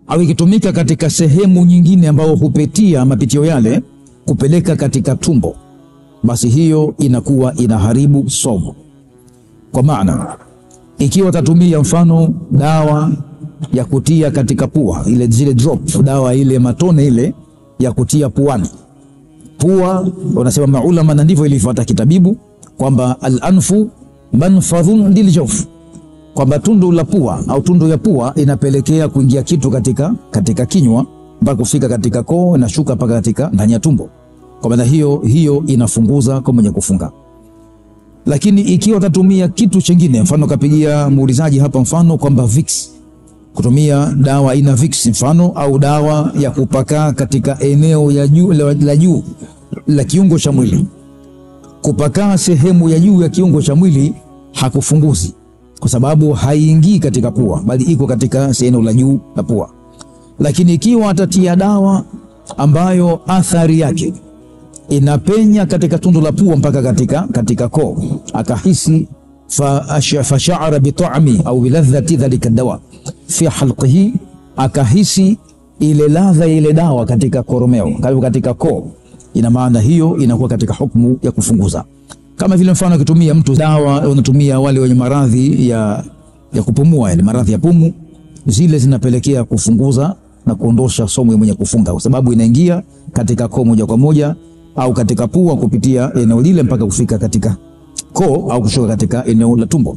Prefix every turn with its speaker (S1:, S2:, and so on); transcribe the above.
S1: au ikitumika katika sehemu nyingine ambayo hupitia mapitio yale kupeleka katika tumbo, basi hiyo inakuwa inaharibu somo. Kwa maana ikiwa tatumia mfano dawa ya kutia katika pua, ile zile drop, dawa ile matone ile ya kutia puani. Pua wanasema maulama, na ndivyo ilifuata kitabibu, kwamba al-anfu manfadhun liljawf, kwamba tundu la pua au tundu ya pua inapelekea kuingia kitu katika kinywa mpaka kufika katika koo na shuka mpaka katika ndani ya tumbo. Kwa maana hiyo inafunguza kwa mwenye kufunga. Lakini ikiwa tatumia kitu chingine, mfano kapigia muulizaji hapa mfano kwamba Vicks, kutumia dawa ina Vicks mfano, au dawa ya kupaka katika eneo ya juu la juu la kiungo cha mwili. Kupaka sehemu ya juu ya kiungo cha mwili hakufunguzi, kwa sababu haingii katika pua, bali iko katika sehemu la juu la pua. Lakini ikiwa atatia dawa ambayo athari yake inapenya katika tundu la pua mpaka katika koo, akahisi fasha'ara bit'ami au biladhati dhalika dawa fi halqihi, akahisi ile ladha ile dawa katika koromeo, katika koo, ina maana hiyo inakuwa katika hukumu ya kufunguza. Kama vile mfano akitumia mtu dawa, unatumia wale wenye maradhi ya kupumua, ile maradhi ya pumu, zile zinapelekea kufunguza na kuondosha somo ya mwenye kufunga, kwa sababu inaingia katika koo moja kwa moja au katika pua kupitia eneo lile mpaka kufika katika koo au kushuka katika eneo la tumbo.